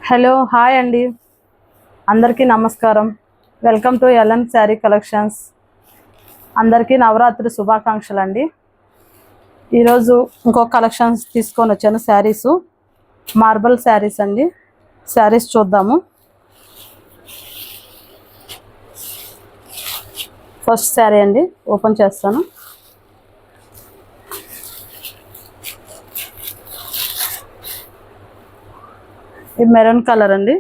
Hello hi అండి, అందరికీ నమస్కారం. Welcome to L N sari collections. అందరికీ నవరాత్రి శుభాకాంక్షలు అండి. ఈరోజు ఇంకొక కలెక్షన్స్ తీసుకొని వచ్చాను. శారీసు మార్బల్ శారీస్ అండి. శారీస్ చూద్దాము. ఫస్ట్ శారీ అండి, ఓపెన్ చేస్తాను. ఇది మెరూన్ కలర్ అండి.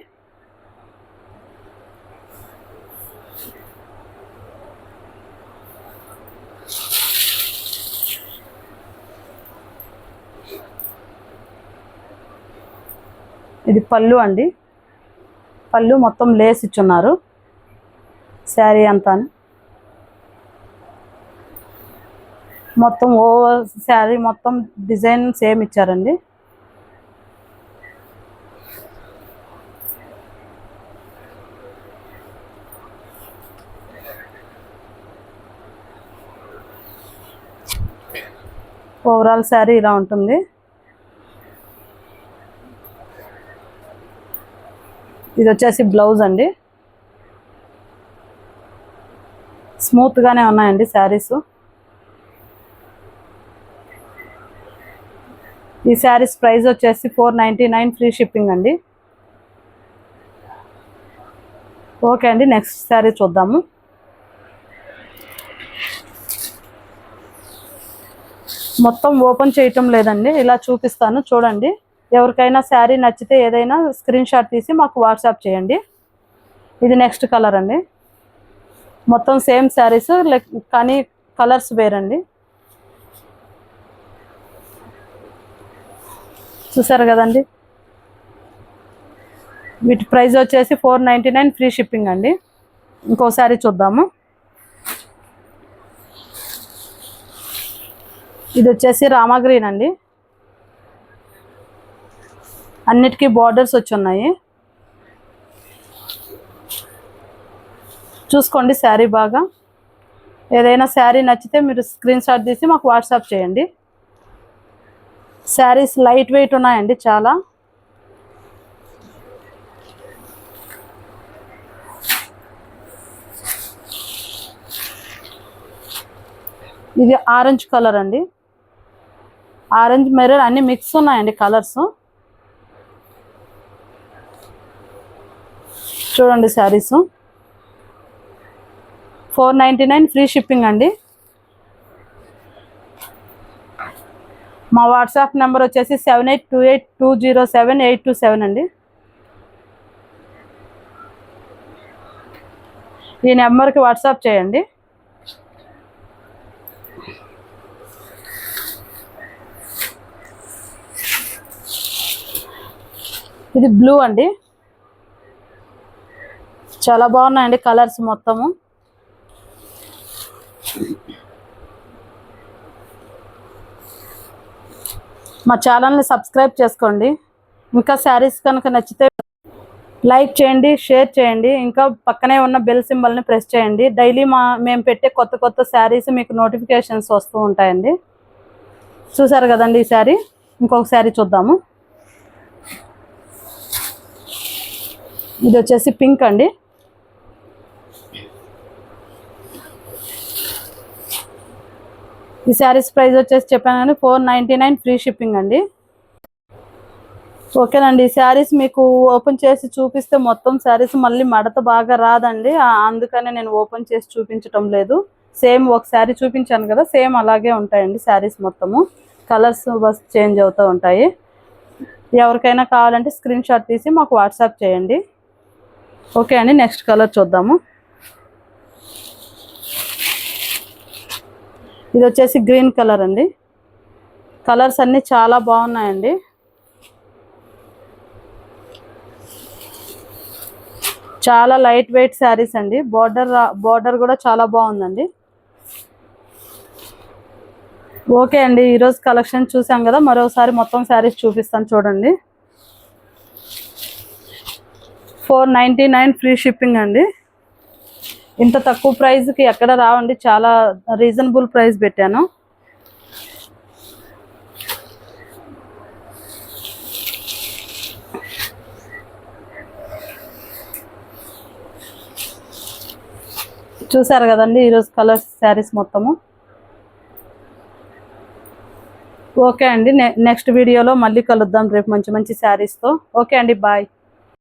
ఇది పళ్ళు అండి. పళ్ళు మొత్తం లేస్ ఇచ్చున్నారు శారీ అంతా. మొత్తం ఓవర్ శారీ మొత్తం డిజైన్ సేమ్ ఇచ్చారండి. ఓవరాల్ శారీ ఇలా ఉంటుంది. ఇది వచ్చేసి బ్లౌజ్ అండి. స్మూత్గానే ఉన్నాయండి శారీస్. ఈ శారీస్ ప్రైస్ వచ్చేసి 499 ఫ్రీ షిప్పింగ్ అండి. ఓకే అండి, నెక్స్ట్ శారీ చూద్దాము. మొత్తం ఓపెన్ చేయటం లేదండి, ఇలా చూపిస్తాను చూడండి. ఎవరికైనా శారీ నచ్చితే ఏదైనా స్క్రీన్ షాట్ తీసి మాకు వాట్సాప్ చేయండి. ఇది నెక్స్ట్ కలర్ అండి. మొత్తం సేమ్ శారీస్ కానీ కలర్స్ వేరండి. చూసారు కదండి. వీటి ప్రైస్ వచ్చేసి 499 ఫ్రీ షిప్పింగ్ అండి. ఇంకో శారీ చూద్దాము. ఇది వచ్చేసి రామా గ్రీన్ అండి. అన్నిటికీ బార్డర్స్ వచ్చి ఉన్నాయి. చూసుకోండి శారీ బాగా. ఏదైనా శారీ నచ్చితే మీరు స్క్రీన్ షాట్ తీసి మాకు వాట్సాప్ చేయండి. శారీస్ లైట్ వెయిట్ ఉన్నాయండి చాలా. ఇది ఆరెంజ్ కలర్ అండి. ఆరెంజ్ మెరూన్ అన్ని మిక్స్ ఉన్నాయండి కలర్స్. చూడండి శారీస్ 499 ఫ్రీ షిప్పింగ్ అండి. మా వాట్సాప్ నెంబర్ వచ్చేసి 7828207827 అండి. ఈ నెంబర్కి వాట్సాప్ చేయండి. ఇది బ్లూ అండి. చాలా బాగున్నాయండి కలర్స్ మొత్తము. మా ఛానల్ని సబ్స్క్రైబ్ చేసుకోండి. ఇంకా శారీస్ కనుక నచ్చితే లైక్ చేయండి, షేర్ చేయండి. ఇంకా పక్కనే ఉన్న బెల్ సింబల్ని ప్రెస్ చేయండి. డైలీ మేము పెట్టే కొత్త కొత్త శారీస్ మీకు నోటిఫికేషన్స్ వస్తూ ఉంటాయండి. చూసారు కదండి ఈ శారీ. ఇంకొక శారీ చూద్దాము. ఇది వచ్చేసి పింక్ అండి. ఈ శారీస్ ప్రైస్ వచ్చేసి చెప్పాను కానీ 499 ఫ్రీ షిప్పింగ్ అండి. ఓకేనండి. ఈ శారీస్ మీకు ఓపెన్ చేసి చూపిస్తే మొత్తం శారీస్ మళ్ళీ మడత బాగా రాదండి. అందుకనే నేను ఓపెన్ చేసి చూపించటం లేదు. సేమ్ ఒక శారీ చూపించాను కదా, సేమ్ అలాగే ఉంటాయండి శారీస్ మొత్తము. కలర్స్ బస్ చేంజ్ అవుతూ ఉంటాయి. ఎవరికైనా కావాలంటే స్క్రీన్ షాట్ తీసి మాకు వాట్సాప్ చేయండి. ఓకే అండి, నెక్స్ట్ కలర్ చూద్దాము. ఇది వచ్చేసి గ్రీన్ కలర్ అండి. కలర్స్ అన్నీ చాలా బాగున్నాయండి. చాలా లైట్ వెయిట్ శారీస్ అండి. బార్డర్ కూడా చాలా బాగుందండి. ఓకే అండి, ఈరోజు కలెక్షన్ చూసాం కదా, మరోసారి మొత్తం శారీస్ చూపిస్తాను చూడండి. 499 ఫ్రీ షిప్పింగ్ అండి. ఇంత తక్కువ ప్రైస్కి ఎక్కడ రావండి, చాలా రీజనబుల్ ప్రైస్ పెట్టాను. చూసారు కదండి ఈరోజు కలర్స్ శారీస్ మొత్తము. ఓకే అండి, నెక్స్ట్ వీడియోలో మళ్ళీ కలుద్దాం రేపు మంచి మంచి శారీస్తో. ఓకే అండి, బాయ్.